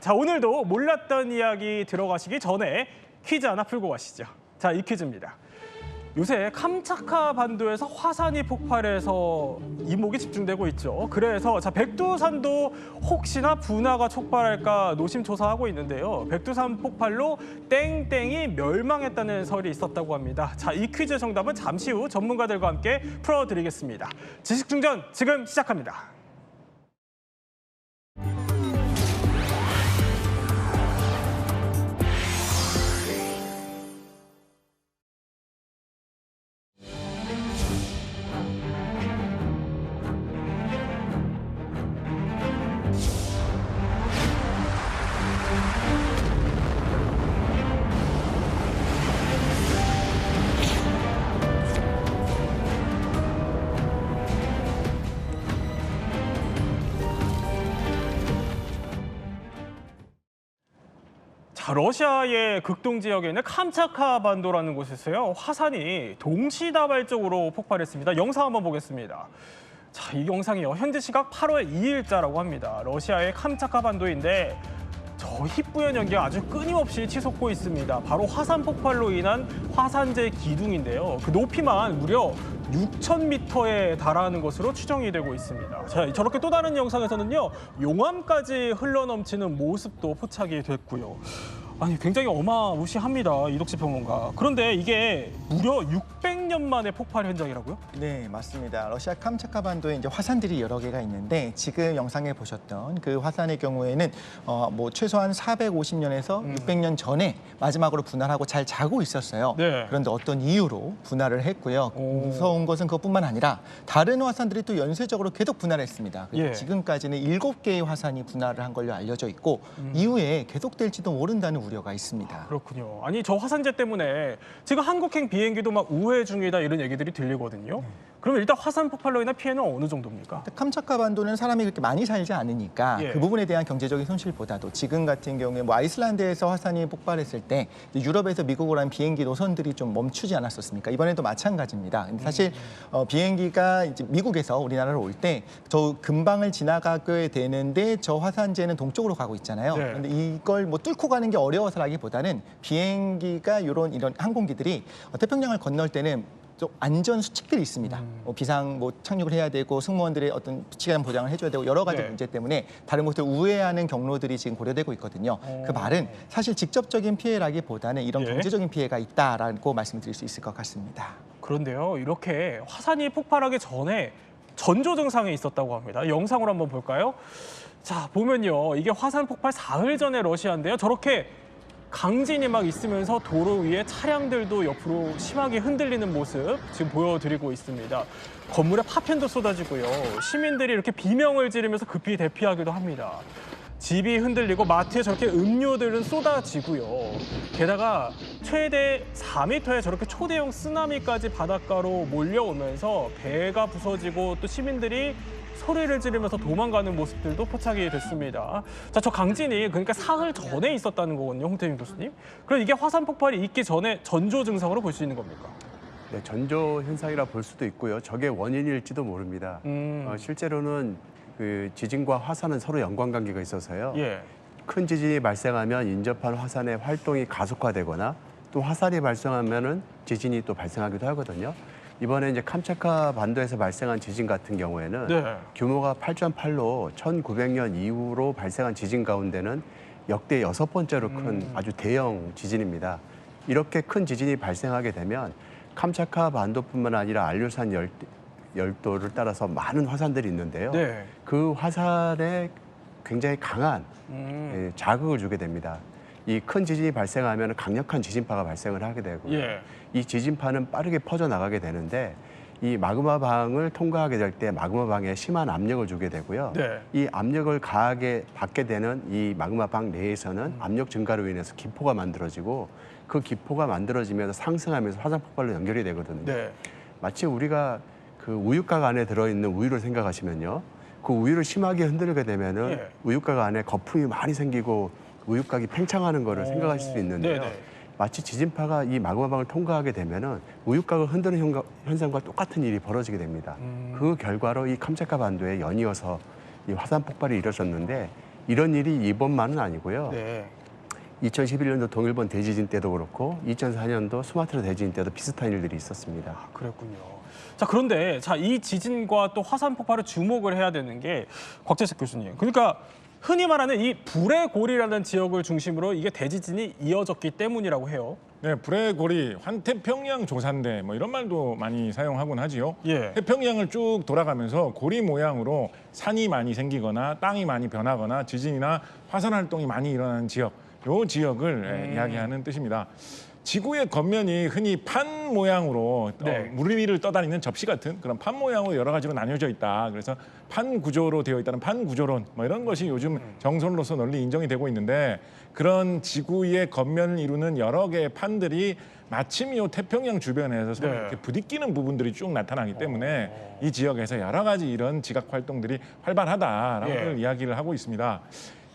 자, 오늘도 몰랐던 이야기 들어가시기 전에 퀴즈 하나 풀고 가시죠. 자, 이 퀴즈입니다. 요새 캄차카 반도에서 화산이 폭발해서 이목이 집중되고 있죠. 그래서 백두산도 혹시나 분화가 촉발할까 노심초사하고 있는데요. 백두산 폭발로 땡땡이 멸망했다는 설이 있었다고 합니다. 자, 이 퀴즈 정답은 잠시 후 전문가들과 함께 풀어드리겠습니다. 지식충전 지금 시작합니다. 자, 러시아의 극동 지역에 있는 캄차카 반도라는 곳에서요, 화산이 동시다발적으로 폭발했습니다. 영상 한번 보겠습니다. 자, 이 영상이요, 현지 시각 8월 2일자라고 합니다. 러시아의 캄차카 반도인데 저 희뿌연 연기가 아주 끊임없이 치솟고 있습니다. 바로 화산 폭발로 인한 화산재 기둥인데요. 그 높이만 무려 6,000m에 달하는 것으로 추정이 되고 있습니다. 자, 저렇게 또 다른 영상에서는요, 용암까지 흘러넘치는 모습도 포착이 됐고요. 아니, 굉장히 어마무시합니다, 이덕지 평론가. 그런데 이게 무려 600년 만에 폭발 현장이라고요? 네, 맞습니다. 러시아 캄차카 반도에 이제 화산들이 여러 개가 있는데 지금 영상에 보셨던 그 화산의 경우에는 최소한 450년에서 600년 전에 마지막으로 분할을 하고 잘 자고 있었어요. 네. 그런데 어떤 이유로 분할을 했고요. 무서운 것은 그것뿐만 아니라 다른 화산들이 또 연쇄적으로 계속 분할했습니다. 예. 지금까지는 7개의 화산이 분할을 한 걸로 알려져 있고 이후에 계속될지도 모른다는 우려가 있습니다. 그렇군요. 아니, 저 화산재 때문에 지금 한국행 비행기도 막 우회 중이다 이런 얘기들이 들리거든요. 그러면 일단 화산 폭발로 인한 피해는 어느 정도입니까? 캄차카 반도는 사람이 그렇게 많이 살지 않으니까 예. 그 부분에 대한 경제적인 손실보다도 지금 같은 경우에 아이슬란드에서 화산이 폭발했을 때 유럽에서 미국으로 한 비행기 노선들이 좀 멈추지 않았었습니까? 이번에도 마찬가지입니다. 근데 사실 비행기가 이제 미국에서 우리나라로 올 때 저 근방을 지나가게 되는데 저 화산재는 동쪽으로 가고 있잖아요. 네. 그런데 이걸 뚫고 가는 게 어려워서라기보다는 비행기가 이런 항공기들이 태평양을 건널 때는 좀 안전 수칙들이 있습니다. 비상 착륙을 해야 되고 승무원들의 어떤 시간 보장을 해줘야 되고 여러 가지 네. 문제 때문에 다른 곳을 우회하는 경로들이 지금 고려되고 있거든요. 그 말은 사실 직접적인 피해라기보다는 이런 예. 경제적인 피해가 있다라고 말씀드릴 수 있을 것 같습니다. 그런데요, 이렇게 화산이 폭발하기 전에 전조 증상이 있었다고 합니다. 영상으로 한번 볼까요? 자, 보면요, 이게 화산 폭발 사흘 전에 러시아인데요. 저렇게 강진이 막 있으면서 도로 위에 차량들도 옆으로 심하게 흔들리는 모습 지금 보여드리고 있습니다. 건물에 파편도 쏟아지고요. 시민들이 이렇게 비명을 지르면서 급히 대피하기도 합니다. 집이 흔들리고 마트에 저렇게 음료들은 쏟아지고요. 게다가 최대 4m의 저렇게 초대형 쓰나미까지 바닷가로 몰려오면서 배가 부서지고 또 시민들이 소리를 지르면서 도망가는 모습들도 포착이 됐습니다. 자, 저 강진이 그러니까 사흘 전에 있었다는 거거든요, 홍태균 교수님. 그럼 이게 화산 폭발이 있기 전에 전조 증상으로 볼 수 있는 겁니까? 네, 전조 현상이라 볼 수도 있고요. 저게 원인일지도 모릅니다. 실제로는 그 지진과 화산은 서로 연관관계가 있어서요. 예. 큰 지진이 발생하면 인접한 화산의 활동이 가속화되거나 또 화산이 발생하면은 지진이 또 발생하기도 하거든요. 이번에 이제 캄차카 반도에서 발생한 지진 같은 경우에는 네. 규모가 8.8로 1900년 이후로 발생한 지진 가운데는 역대 6번째로 큰 아주 대형 지진입니다. 이렇게 큰 지진이 발생하게 되면 캄차카 반도뿐만 아니라 알류산 열도를 따라서 많은 화산들이 있는데요. 네. 그 화산에 굉장히 강한 자극을 주게 됩니다. 이 큰 지진이 발생하면 강력한 지진파가 발생을 하게 되고요. 예. 이 지진파는 빠르게 퍼져나가게 되는데 이 마그마방을 통과하게 될 때 마그마방에 심한 압력을 주게 되고요. 네. 이 압력을 가하게 받게 되는 이 마그마방 내에서는 압력 증가로 인해서 기포가 만들어지고 그 기포가 만들어지면서 상승하면서 화산 폭발로 연결이 되거든요. 네. 마치 우리가 그 우유곽 안에 들어있는 우유를 생각하시면요. 그 우유를 심하게 흔들게 되면은 예. 우유곽 안에 거품이 많이 생기고 우유곽이 팽창하는 거를 생각하실 수 있는데요. 네네. 마치 지진파가 이 마그마방을 통과하게 되면은 우유곽을 흔드는 현상과 똑같은 일이 벌어지게 됩니다. 그 결과로 이 캄차카 반도에 연이어서 이 화산 폭발이 이뤄졌는데 이런 일이 이번만은 아니고요. 네. 2011년도 동일본 대지진 때도 그렇고 2004년도 수마트라 대지진 때도 비슷한 일들이 있었습니다. 아, 그랬군요. 자, 그런데 이 지진과 또 화산 폭발에 주목을 해야 되는 게 곽재석 교수님. 그러니까 흔히 말하는 이 불의 고리라는 지역을 중심으로 이게 대지진이 이어졌기 때문이라고 해요. 네, 불의 고리, 환태평양 조산대 뭐 이런 말도 많이 사용하곤 하지요. 예. 태평양을 쭉 돌아가면서 고리 모양으로 산이 많이 생기거나 땅이 많이 변하거나 지진이나 화산 활동이 많이 일어나는 지역, 요 지역을 이야기하는 뜻입니다. 지구의 겉면이 흔히 판 모양으로 네. 물 위를 떠다니는 접시 같은 그런 판 모양으로 여러 가지로 나뉘어져 있다. 그래서 판 구조로 되어 있다는 판 구조론 뭐 이런 것이 요즘 정설로서 널리 인정이 되고 있는데 그런 지구의 겉면을 이루는 여러 개의 판들이 마침 이 태평양 주변에서 서로 네. 이렇게 부딪히는 부분들이 쭉 나타나기 때문에 이 지역에서 여러 가지 이런 지각 활동들이 활발하다라고 예. 이야기를 하고 있습니다.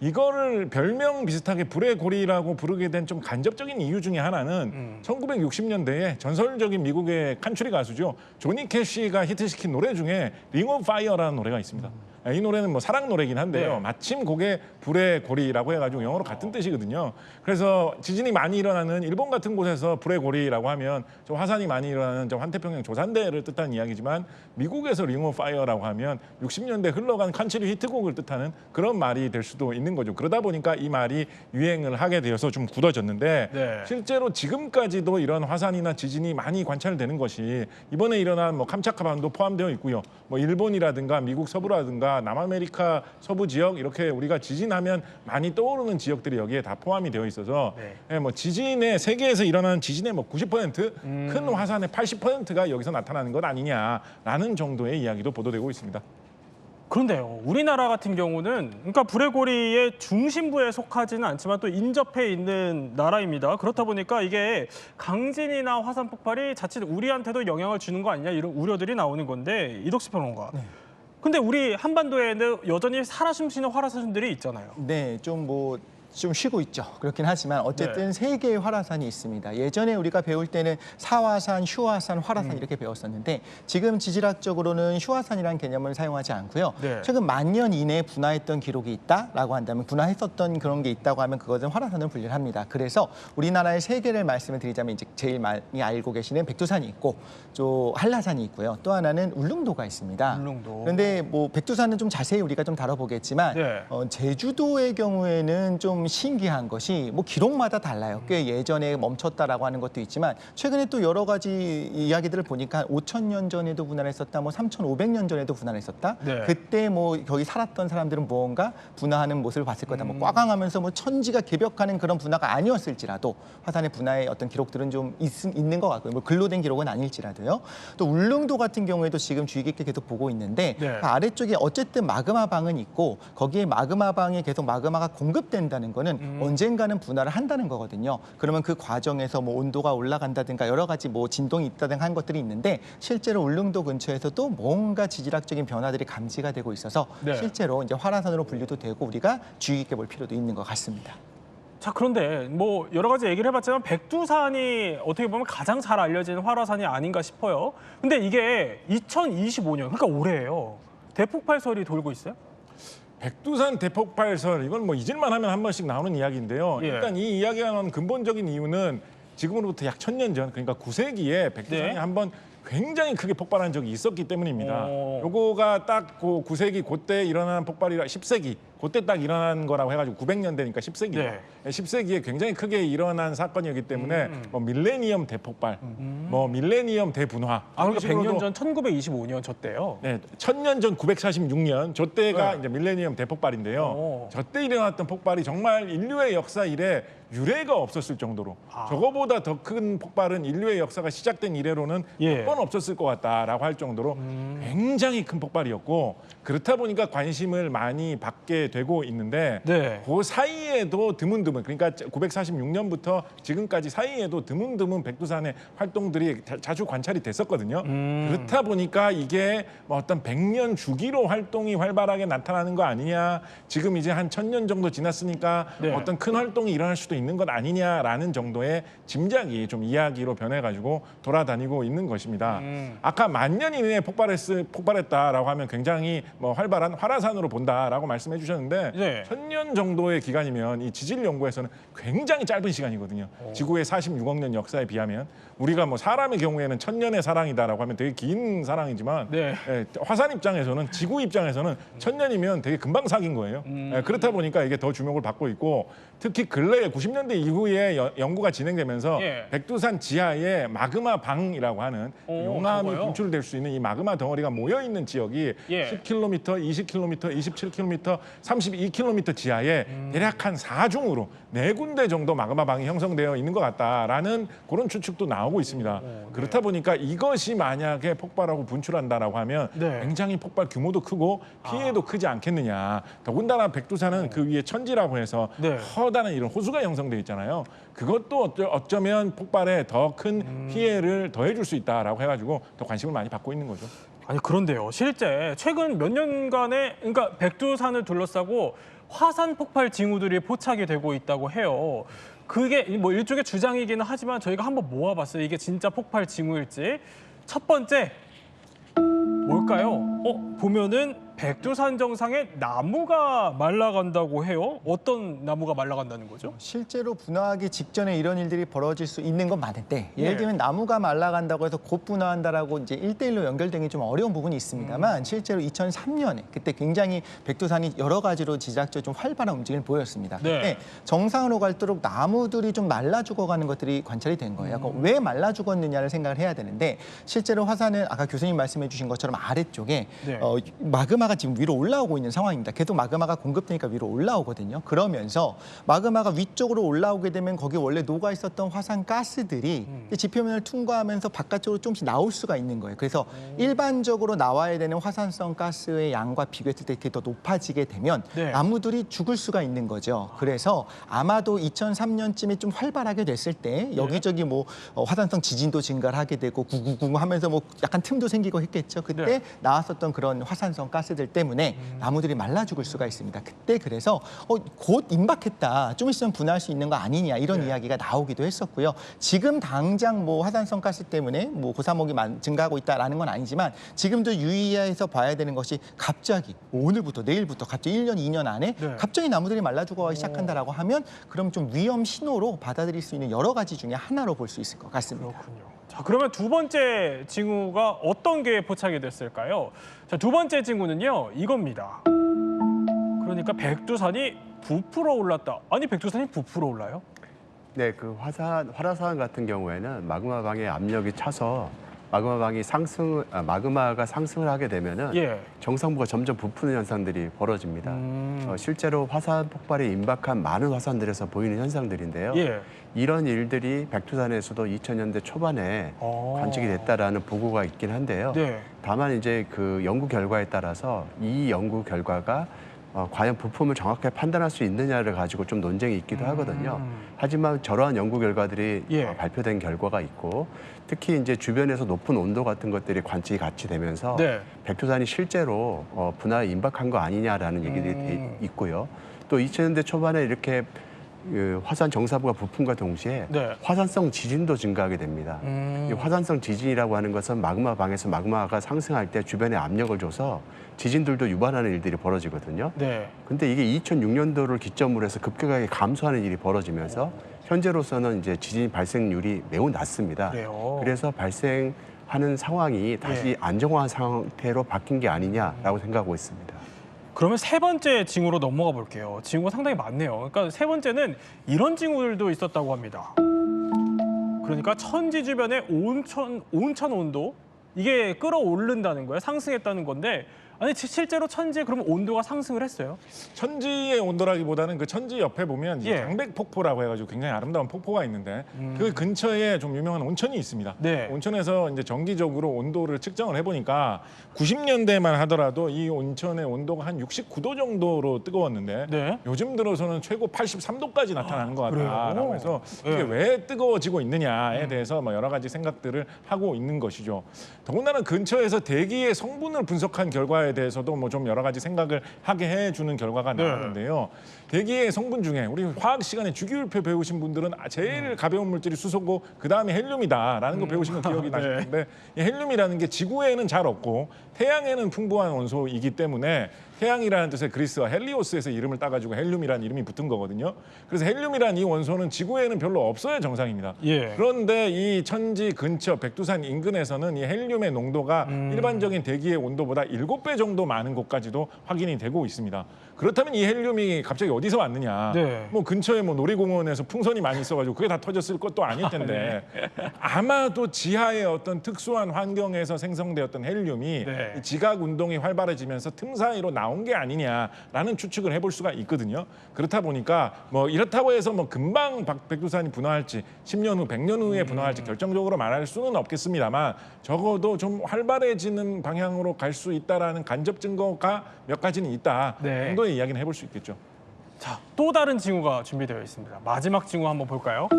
이거를 별명 비슷하게 불의 고리라고 부르게 된 좀 간접적인 이유 중에 하나는 1960년대에 전설적인 미국의 칸츄리 가수죠. 조니 캐시가 히트시킨 노래 중에 링 오브 파이어라는 노래가 있습니다. 이 노래는 뭐 사랑 노래긴 한데요. 네. 마침 그게 불의 고리라고 해가지고 영어로 같은 뜻이거든요. 그래서 지진이 많이 일어나는 일본 같은 곳에서 불의 고리라고 하면 좀 화산이 많이 일어나는 좀 환태평양 조산대를 뜻하는 이야기지만 미국에서 링 오브 파이어라고 하면 60년대 흘러간 칸츄리 히트곡을 뜻하는 그런 말이 될 수도 있는 거죠. 그러다 보니까 이 말이 유행을 하게 되어서 좀 굳어졌는데 네. 실제로 지금까지도 이런 화산이나 지진이 많이 관찰되는 것이 이번에 일어난 뭐 캄차카반도 포함되어 있고요. 뭐 일본이라든가 미국 서부라든가 남아메리카 서부 지역 이렇게 우리가 지진하면 많이 떠오르는 지역들이 여기에 다 포함이 되어 있어서 네. 예, 뭐 지진의 세계에서 일어나는 지진의 뭐 90%, 큰 화산의 80%가 여기서 나타나는 것 아니냐라는 정도의 이야기도 보도되고 있습니다. 그런데요, 우리나라 같은 경우는 그러니까 불의 고리의 중심부에 속하지는 않지만 또 인접해 있는 나라입니다. 그렇다 보니까 이게 강진이나 화산 폭발이 자칫 우리한테도 영향을 주는 거 아니냐 이런 우려들이 나오는 건데 이덕수 평론가. 근데 우리 한반도에는 여전히 살아 숨쉬는 화산들이 있잖아요. 네, 좀 쉬고 있죠. 그렇긴 하지만 어쨌든 세 개의 화라산이 있습니다. 예전에 우리가 배울 때는 사화산, 휴화산, 화라산 이렇게 배웠었는데 지금 지질학적으로는 휴화산이라는 개념을 사용하지 않고요. 네. 최근 10,000년 이내에 분화했던 기록이 있다라고 한다면 분화했었던 그런 게 있다고 하면 그것은 화라산으로 분류를 합니다. 그래서 우리나라의 세 개를 말씀을 드리자면 이제 제일 많이 알고 계시는 백두산이 있고 또 한라산이 있고요. 또 하나는 울릉도가 있습니다. 울릉도. 그런데 뭐 백두산은 좀 자세히 우리가 좀 다뤄보겠지만 네. 제주도의 경우에는 좀 신기한 것이 뭐 기록마다 달라요. 꽤 예전에 멈췄다라고 하는 것도 있지만 최근에 또 여러 가지 이야기들을 보니까 5,000년 전에도 분할했었다, 뭐 3,500년 전에도 분할했었다. 네. 그때 뭐 거기 살았던 사람들은 무언가 분화하는 모습을 봤을 거다. 뭐 꽈강하면서 뭐 천지가 개벽하는 그런 분화가 아니었을지라도 화산의 분화의 어떤 기록들은 좀 있는 것 같고요. 뭐 글로된 기록은 아닐지라도요. 또 울릉도 같은 경우에도 지금 주의 깊게 계속 보고 있는데 네. 그 아래쪽에 어쨌든 마그마 방은 있고 거기에 마그마 방에 계속 마그마가 공급된다는 거는 언젠가는 분화를 한다는 거거든요. 그러면 그 과정에서 뭐 온도가 올라간다든가 여러 가지 뭐 진동이 있다든가 한 것들이 있는데 실제로 울릉도 근처에서도 뭔가 지질학적인 변화들이 감지가 되고 있어서 네. 실제로 이제 화라산으로 분류도 되고 우리가 주의 깊게 볼 필요도 있는 것 같습니다. 자, 그런데 뭐 여러 가지 얘기를 해봤지만 백두산이 어떻게 보면 가장 잘 알려진 화라산이 아닌가 싶어요. 근데 이게 2025년, 그러니까 올해예요. 대폭발설이 돌고 있어요? 백두산 대폭발설 이건 뭐 잊을만 하면 한 번씩 나오는 이야기인데요. 예. 일단 이 이야기가 나온 근본적인 이유는 지금으로부터 약 1,000년 전, 그러니까 9세기에 백두산이 네. 한번 굉장히 크게 폭발한 적이 있었기 때문입니다. 오. 요거가 딱 그 9세기 그때 일어난 폭발이라 10세기 그때 딱 일어난 거라고 해가지고 900년 되니까 10세기죠. 네. 10세기에 굉장히 크게 일어난 사건이었기 때문에 뭐 밀레니엄 대폭발, 뭐 밀레니엄 대분화. 아, 그러니까 이런 100년 식으로도 전 1925년 저 때요. 네, 1000년 전 946년 저 때가 네. 이제 밀레니엄 대폭발인데요. 오. 저 때 일어났던 폭발이 정말 인류의 역사 이래 유례가 없었을 정도로 저거보다 더 큰 폭발은 인류의 역사가 시작된 이래로는 예. 몇 번 없었을 것 같다라고 할 정도로 굉장히 큰 폭발이었고 그렇다 보니까 관심을 많이 받게 되고 있는데 네. 그 사이에도 드문드문 그러니까 946년부터 지금까지 사이에도 드문드문 백두산의 활동들이 자주 관찰이 됐었거든요. 그렇다 보니까 이게 뭐 어떤 100년 주기로 활동이 활발하게 나타나는 거 아니냐. 지금 이제 한 1,000년 정도 지났으니까 네. 어떤 큰 활동이 일어날 수도 있는 것 아니냐라는 정도의 짐작이 좀 이야기로 변해가지고 돌아다니고 있는 것입니다. 아까 10,000년 이내에 폭발했다라고 하면 굉장히 뭐 활발한 화라산으로 본다라고 말씀해 주셨는데 하셨는데 네. 1000년 정도의 기간이면 이 지질 연구에서는 굉장히 짧은 시간이거든요. 지구의 46억 년 역사에 비하면 우리가 뭐 사람의 경우에는 1000년의 사랑이다라고 하면 되게 긴 사랑이지만 네. 예, 화산 입장에서는 지구 입장에서는 1000년이면 되게 금방 사귄 거예요. 예, 그렇다 보니까 이게 더 주목을 받고 있고 특히 근래에 90년대 이후에 연구가 진행되면서 예. 백두산 지하에 마그마 방이라고 하는 용암이 저거요? 분출될 수 있는 이 마그마 덩어리가 모여 있는 지역이 예. 10km, 20km, 27km, 32km 지하에 대략 한 4중으로 4군데 정도 마그마 방이 형성되어 있는 것 같다라는 그런 추측도 나오고 있습니다. 그렇다 보니까 이것이 만약에 폭발하고 분출한다라고 하면 네. 굉장히 폭발 규모도 크고 피해도 크지 않겠느냐. 더군다나 백두산은 그 위에 천지라고 해서 네. 커다란 이런 호수가 형성돼 있잖아요. 그것도 어쩌면 폭발에 더 큰 피해를 더해줄 수 있다라고 해가지고 더 관심을 많이 받고 있는 거죠. 아니 그런데요. 실제 최근 몇 년간에 그러니까 백두산을 둘러싸고 화산 폭발 징후들이 포착이 되고 있다고 해요. 그게 뭐 일종의 주장이기는 하지만 저희가 한번 모아봤어요. 이게 진짜 폭발 징후일지. 첫 번째 뭘까요? 보면은 백두산 정상에 나무가 말라간다고 해요. 어떤 나무가 말라간다는 거죠? 실제로 분화하기 직전에 이런 일들이 벌어질 수 있는 건 많은데 예. 예를 들면 나무가 말라간다고 해서 곧 분화한다라고 이제 1대1로 연결되기 좀 어려운 부분이 있습니다만 실제로 2003년에 그때 굉장히 백두산이 여러 가지로 지작적으로 좀 활발한 움직임을 보였습니다. 네. 그때 정상으로 갈수록 나무들이 좀 말라 죽어가는 것들이 관찰이 된 거예요. 왜 말라 죽었느냐를 생각을 해야 되는데 실제로 화산은 아까 교수님 말씀해 주신 것처럼 아래쪽에 네. 마그마가 지금 위로 올라오고 있는 상황입니다. 계속 마그마가 공급되니까 위로 올라오거든요. 그러면서 마그마가 위쪽으로 올라오게 되면 거기 원래 녹아 있었던 화산 가스들이 지표면을 통과하면서 바깥쪽으로 조금씩 나올 수가 있는 거예요. 그래서 일반적으로 나와야 되는 화산성 가스의 양과 비교했을 때 이렇게 더 높아지게 되면 네. 나무들이 죽을 수가 있는 거죠. 그래서 아마도 2003년쯤에 좀 활발하게 됐을 때 여기저기 뭐 화산성 지진도 증가를 하게 되고 구구구 하면서 뭐 약간 틈도 생기고 했겠죠. 그때 네. 나왔었던 그런 화산성 가스들 때문에 나무들이 말라 죽을 수가 있습니다. 그때 그래서 곧 임박했다. 좀 있으면 분화할 수 있는 거 아니냐 이런 이야기가 나오기도 했었고요. 지금 당장 뭐 화산성 가스 때문에 뭐 고사목이 증가하고 있다라는 건 아니지만 지금도 유의해서 봐야 되는 것이 갑자기 오늘부터 내일부터 갑자기 1년, 2년 안에 네. 갑자기 나무들이 말라 죽어가기 시작한다라고 하면 그럼 좀 위험 신호로 받아들일 수 있는 여러 가지 중에 하나로 볼 수 있을 것 같습니다. 그렇군요. 자, 그러면 두 번째 징후가 어떤 게 포착이 됐을까요? 자, 두 번째 징후는요, 이겁니다. 그러니까 백두산이 부풀어 올랐다. 아니, 백두산이 부풀어 올라요? 네, 그 활화산 같은 경우에는 마그마 방의 압력이 차서 마그마가 상승을 하게 되면은 예. 정상부가 점점 부푸는 현상들이 벌어집니다. 실제로 화산 폭발이 임박한 많은 화산들에서 보이는 현상들인데요. 예. 이런 일들이 백두산에서도 2000년대 초반에 관측이 됐다라는 보고가 있긴 한데요. 네. 다만 이제 그 연구 결과에 따라서 이 연구 결과가 과연 부품을 정확하게 판단할 수 있느냐를 가지고 좀 논쟁이 있기도 하거든요. 하지만 저러한 연구 결과들이 예. 발표된 결과가 있고 특히 이제 주변에서 높은 온도 같은 것들이 관측이 같이 되면서 네. 백두산이 실제로 분화에 임박한 거 아니냐라는 얘기들이 돼 있고요. 또 2000년대 초반에 이렇게 그 화산 정사부가 부품과 동시에 네. 화산성 지진도 증가하게 됩니다. 이 화산성 지진이라고 하는 것은 마그마 방에서 마그마가 상승할 때 주변에 압력을 줘서 지진들도 유발하는 일들이 벌어지거든요. 네. 근데 이게 2006년도를 기점으로 해서 급격하게 감소하는 일이 벌어지면서 현재로서는 이제 지진 발생률이 매우 낮습니다. 그래요. 그래서 발생하는 상황이 다시 안정화한 상태로 바뀐 게 아니냐라고 생각하고 있습니다. 그러면 세 번째 징후로 넘어가 볼게요. 징후가 상당히 많네요. 그러니까 세 번째는 이런 징후들도 있었다고 합니다. 그러니까 천지 주변의 온천 온도 이게 끌어오른다는 거예요. 상승했다는 건데 아니 실제로 천지에 그러면 온도가 상승을 했어요? 천지의 온도라기보다는 그 천지 옆에 보면 이제 예. 강백폭포라고 해가지고 굉장히 아름다운 폭포가 있는데 그 근처에 좀 유명한 온천이 있습니다. 네. 온천에서 이제 정기적으로 온도를 측정을 해보니까 90년대만 하더라도 이 온천의 온도가 한 69도 정도로 뜨거웠는데 네. 요즘 들어서는 최고 83도까지 나타나는 것 그래요? 같다라고 해서 이게 네. 왜 뜨거워지고 있느냐에 대해서 뭐 여러 가지 생각들을 하고 있는 것이죠. 더군다나 근처에서 대기의 성분을 분석한 결과에 대해서도 뭐 좀 여러 가지 생각을 하게 해주는 결과가 나왔는데요. 대기의 성분 중에 우리 화학 시간에 주기율표 배우신 분들은 제일 가벼운 물질이 수소고 그 다음에 헬륨이다라는 거 배우시면 기억이 나실 텐데 이 헬륨이라는 게 지구에는 잘 없고 태양에는 풍부한 원소이기 때문에 태양이라는 뜻의 그리스어 헬리오스에서 이름을 따가지고 헬륨이라는 이름이 붙은 거거든요. 그래서 헬륨이라는 이 원소는 지구에는 별로 없어야 정상입니다. 예. 그런데 이 천지 근처 백두산 인근에서는 이 헬륨의 농도가 일반적인 대기의 온도보다 7배 정도 많은 곳까지도 확인이 되고 있습니다. 그렇다면 이 헬륨이 갑자기 어디서 왔느냐? 네. 뭐 근처에 뭐 놀이공원에서 풍선이 많이 있어가지고 그게 다 터졌을 것도 아닐 텐데 아마도 지하의 어떤 특수한 환경에서 생성되었던 헬륨이 네. 이 지각 운동이 활발해지면서 틈 사이로 나온 게 아니냐라는 추측을 해볼 수가 있거든요. 그렇다 보니까 뭐 이렇다고 해서 뭐 금방 백두산이 분화할지 10년 후, 100년 후에 분화할지 결정적으로 말할 수는 없겠습니다만 적어도 좀 활발해지는 방향으로 갈 수 있다라는 간접 증거가 몇 가지는 있다. 네. 정도의 이야기는 해볼 수 있겠죠. 자, 또 다른 징후가 준비되어 있습니다. 마지막 징후 한번 볼까요?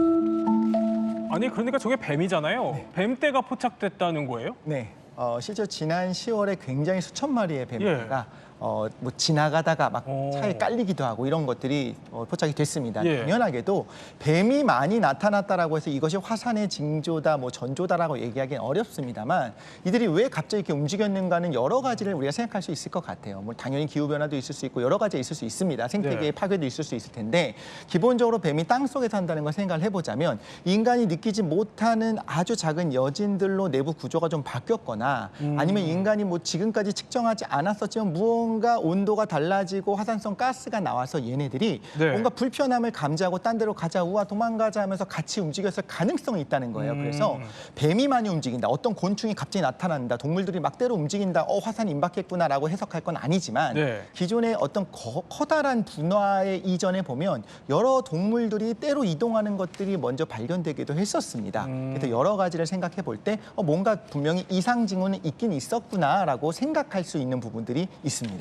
아니, 그러니까 저게 뱀이잖아요. 뱀떼가 포착됐다는 거예요? 네. 실제 지난 10월에 굉장히 수천 마리의 뱀떼가 뭐 지나가다가 막 차에 깔리기도 하고 이런 것들이 포착이 됐습니다. 예. 당연하게도 뱀이 많이 나타났다라고 해서 이것이 화산의 징조다, 뭐 전조다라고 얘기하기는 어렵습니다만 이들이 왜 갑자기 이렇게 움직였는가는 여러 가지를 우리가 생각할 수 있을 것 같아요. 뭐 당연히 기후 변화도 있을 수 있고 여러 가지 있을 수 있습니다. 생태계의 파괴도 있을 수 있을 텐데 기본적으로 뱀이 땅 속에 산다는 걸 생각을 해보자면 인간이 느끼지 못하는 아주 작은 여진들로 내부 구조가 좀 바뀌었거나 아니면 인간이 뭐 지금까지 측정하지 않았었지만 무언가 온도가 달라지고 화산성 가스가 나와서 얘네들이 네. 뭔가 불편함을 감지하고 딴 데로 가자, 우와 도망가자 하면서 같이 움직였을 가능성이 있다는 거예요. 그래서 뱀이 많이 움직인다, 어떤 곤충이 갑자기 나타난다, 동물들이 막대로 움직인다, 화산이 임박했구나라고 해석할 건 아니지만 네. 기존의 어떤 커다란 분화의 이전에 보면 여러 동물들이 때로 이동하는 것들이 먼저 발견되기도 했었습니다. 그래서 여러 가지를 생각해 볼 때 뭔가 분명히 이상 징후는 있긴 있었구나라고 생각할 수 있는 부분들이 있습니다.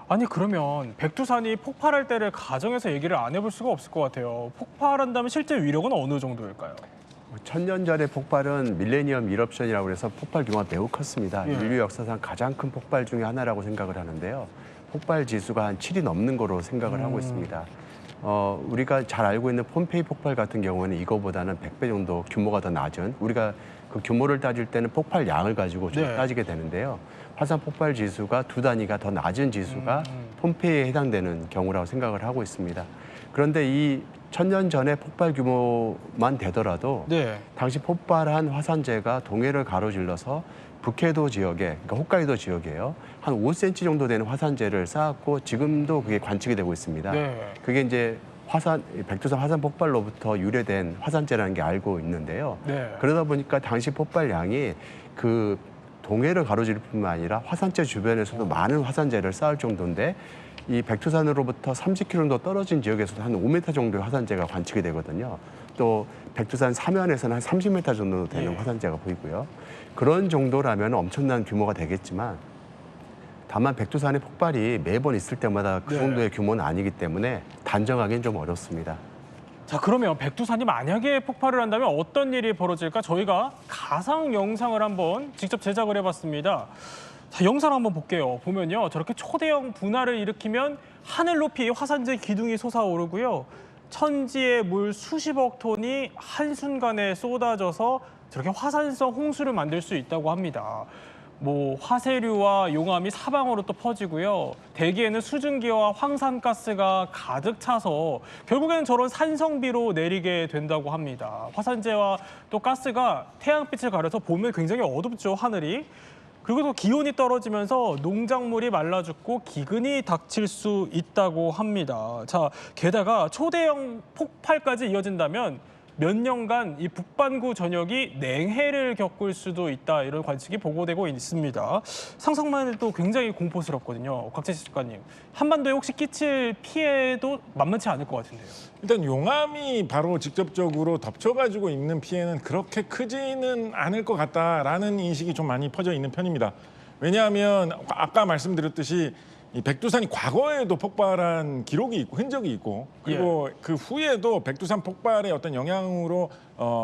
아니, 그러면 백두산이 폭발할 때를 가정에서 얘기를 안 해볼 수가 없을 것 같아요. 폭발한다면 실제 위력은 어느 정도일까요? 1000년 전의 폭발은 밀레니엄 이럽션이라고 해서 폭발 규모가 매우 컸습니다. 예. 인류 역사상 가장 큰 폭발 중에 하나라고 생각을 하는데요. 폭발 지수가 한 7이 넘는 거로 생각을 하고 있습니다. 우리가 잘 알고 있는 폼페이 폭발 같은 경우는 이거보다는 100배 정도 규모가 더 낮은, 우리가 그 규모를 따질 때는 폭발 양을 가지고 좀 네. 따지게 되는데요. 화산 폭발 지수가 두 단위가 더 낮은 지수가 폼페이에 해당되는 경우라고 생각을 하고 있습니다. 그런데 이 1000년 전의 폭발 규모만 되더라도 네. 당시 폭발한 화산재가 동해를 가로질러서 북해도 지역에, 그러니까 홋카이도 지역이에요. 한 5cm 정도 되는 화산재를 쌓았고 지금도 그게 관측이 되고 있습니다. 네. 그게 이제 백두산 화산 폭발로부터 유래된 화산재라는 게 알고 있는데요. 네. 그러다 보니까 당시 폭발량이 그 동해를 가로지를 뿐만 아니라 화산재 주변에서도 많은 화산재를 쌓을 정도인데 이 백두산으로부터 30km 정도 떨어진 지역에서도 한 5m 정도의 화산재가 관측이 되거든요. 또 백두산 사면에서는 한 30m 정도 되는 예. 화산재가 보이고요. 그런 정도라면 엄청난 규모가 되겠지만 다만 백두산의 폭발이 매번 있을 때마다 그 네. 정도의 규모는 아니기 때문에 단정하기는 좀 어렵습니다. 자, 그러면 백두산이 만약에 폭발을 한다면 어떤 일이 벌어질까? 저희가 가상 영상을 한번 직접 제작을 해봤습니다. 자, 영상 한번 볼게요. 보면요, 저렇게 초대형 분화를 일으키면 하늘 높이 화산재 기둥이 솟아오르고요. 천지의 물 수십억 톤이 한순간에 쏟아져서 저렇게 화산성 홍수를 만들 수 있다고 합니다. 뭐 화쇄류와 용암이 사방으로 또 퍼지고요. 대기에는 수증기와 황산가스가 가득 차서 결국에는 저런 산성비로 내리게 된다고 합니다. 화산재와 또 가스가 태양빛을 가려서 보면 굉장히 어둡죠, 하늘이. 그리고 또 기온이 떨어지면서 농작물이 말라 죽고 기근이 닥칠 수 있다고 합니다. 자, 게다가 초대형 폭발까지 이어진다면 몇 년간 이 북반구 전역이 냉해를 겪을 수도 있다, 이런 관측이 보고되고 있습니다. 상상만 해도 굉장히 공포스럽거든요. 곽재식 작가님, 한반도에 혹시 끼칠 피해도 만만치 않을 것 같은데요. 일단 용암이 바로 직접적으로 덮쳐가지고 있는 피해는 그렇게 크지는 않을 것 같다라는 인식이 좀 많이 퍼져 있는 편입니다. 왜냐하면 아까 말씀드렸듯이 이 백두산이 과거에도 폭발한 기록이 있고 흔적이 있고, 그리고 그 후에도 백두산 폭발의 어떤 영향으로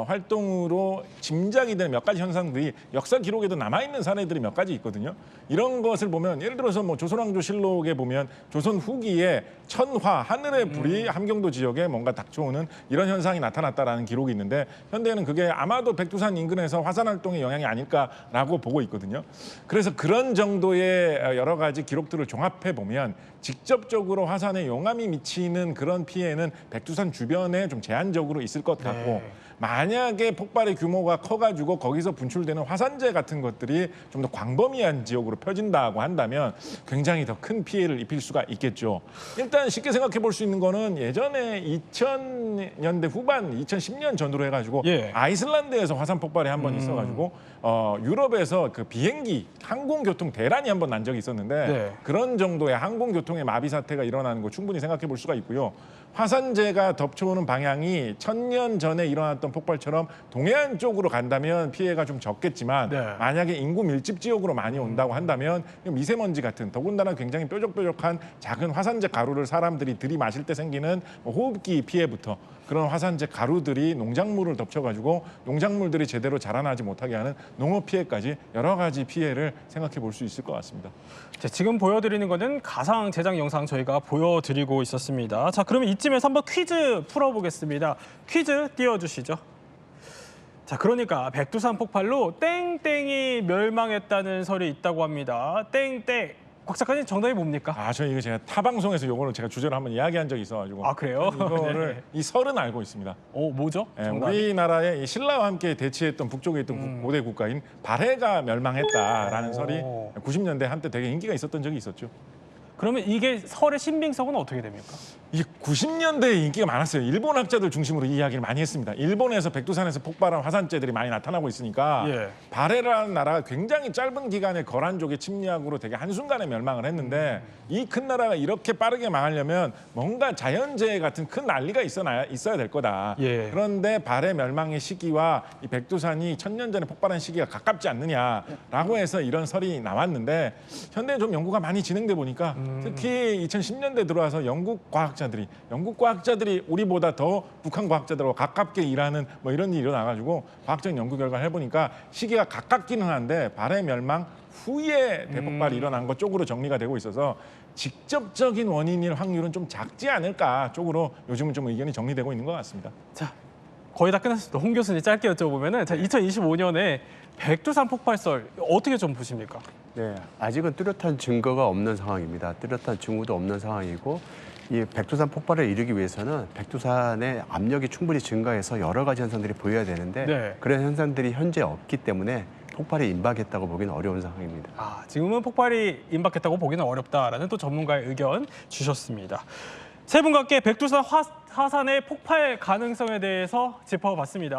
활동으로 짐작이 되는 몇 가지 현상들이 역사 기록에도 남아있는 사례들이 몇 가지 있거든요. 이런 것을 보면 예를 들어서 뭐 조선왕조실록에 보면 조선 후기에 천화, 하늘의 불이 함경도 지역에 뭔가 닥쳐오는 이런 현상이 나타났다라는 기록이 있는데 현대에는 그게 아마도 백두산 인근에서 화산 활동의 영향이 아닐까라고 보고 있거든요. 그래서 그런 정도의 여러 가지 기록들을 종합 종합해 보면 직접적으로 화산에 용암이 미치는 그런 피해는 백두산 주변에 좀 제한적으로 있을 것 같고 네. 만약에 폭발의 규모가 커가지고 거기서 분출되는 화산재 같은 것들이 좀 더 광범위한 지역으로 펴진다고 한다면 굉장히 더 큰 피해를 입힐 수가 있겠죠. 일단 쉽게 생각해 볼 수 있는 거는 예전에 2000년대 후반, 2010년 전후로 해가지고 예. 아이슬란드에서 화산 폭발이 한 번 있어가지고 유럽에서 그 비행기 항공교통 대란이 한 번 난 적이 있었는데 네. 그런 정도의 항공교통의 마비 사태가 일어나는 거 충분히 생각해 볼 수가 있고요. 화산재가 덮쳐오는 방향이 1000년 전에 일어났던 폭발처럼 동해안 쪽으로 간다면 피해가 좀 적겠지만 네. 만약에 인구 밀집 지역으로 많이 온다고 한다면 미세먼지 같은 더군다나 굉장히 뾰족뾰족한 작은 화산재 가루를 사람들이 들이마실 때 생기는 호흡기 피해부터 그런 화산재 가루들이 농작물을 덮쳐가지고 농작물들이 제대로 자라나지 못하게 하는 농업 피해까지 여러 가지 피해를 생각해 볼 수 있을 것 같습니다. 자, 지금 보여드리는 거는 가상 제작 영상 저희가 보여드리고 있었습니다. 자, 그러면 이쯤에서 한번 퀴즈 풀어보겠습니다. 퀴즈 띄워주시죠. 자, 그러니까 백두산 폭발로 땡땡이 멸망했다는 설이 있다고 합니다. 땡땡. 곽 작가님 정답이 뭡니까? 저 이거 제가 타 방송에서 요거를 제가 주제로 한번 이야기한 적이 있어가지고 아, 그래요? 이거를 네. 이 설은 알고 있습니다. 뭐죠? 예, 정답이? 우리나라의 이 신라와 함께 대치했던 북쪽에 있던 고대 국가인 발해가 멸망했다라는 설이 90년대 한때 되게 인기가 있었던 적이 있었죠. 그러면 이게 설의 신빙성은 어떻게 됩니까? 이게 90년대에 인기가 많았어요. 일본 학자들 중심으로 이 이야기를 많이 했습니다. 일본에서 백두산에서 폭발한 화산재들이 많이 나타나고 있으니까 예. 발해라는 나라가 굉장히 짧은 기간에 거란족의 침략으로 되게 한순간에 멸망을 했는데 이 큰 나라가 이렇게 빠르게 망하려면 뭔가 자연재해 같은 큰 난리가 있어야 될 거다. 예. 그런데 발해 멸망의 시기와 이 백두산이 1000년 전에 폭발한 시기가 가깝지 않느냐라고 해서 이런 설이 나왔는데 현대에 좀 연구가 많이 진행돼 보니까 특히 2010년대 들어와서 영국 과학자들이 우리보다 더 북한 과학자들하고 가깝게 일하는 뭐 이런 일이 일어나가지고 과학적 연구 결과를 해보니까 시기가 가깝기는 한데 발해 멸망 후에 대폭발이 일어난 것 쪽으로 정리가 되고 있어서 직접적인 원인일 확률은 좀 작지 않을까 쪽으로 요즘은 좀 의견이 정리되고 있는 것 같습니다. 자, 거의 다 끝났습니다. 홍 교수님 짧게 여쭤보면은 자, 2025년에 백두산 폭발설 어떻게 좀 보십니까? 네, 아직은 뚜렷한 증거가 없는 상황입니다. 뚜렷한 증거도 없는 상황이고 이 백두산 폭발을 이루기 위해서는 백두산의 압력이 충분히 증가해서 여러 가지 현상들이 보여야 되는데 네. 그런 현상들이 현재 없기 때문에 폭발이 임박했다고 보기는 어려운 상황입니다. 지금은 폭발이 임박했다고 보기는 어렵다라는 또 전문가의 의견 주셨습니다. 세 분과 함께 백두산 화산의 폭발 가능성에 대해서 짚어봤습니다.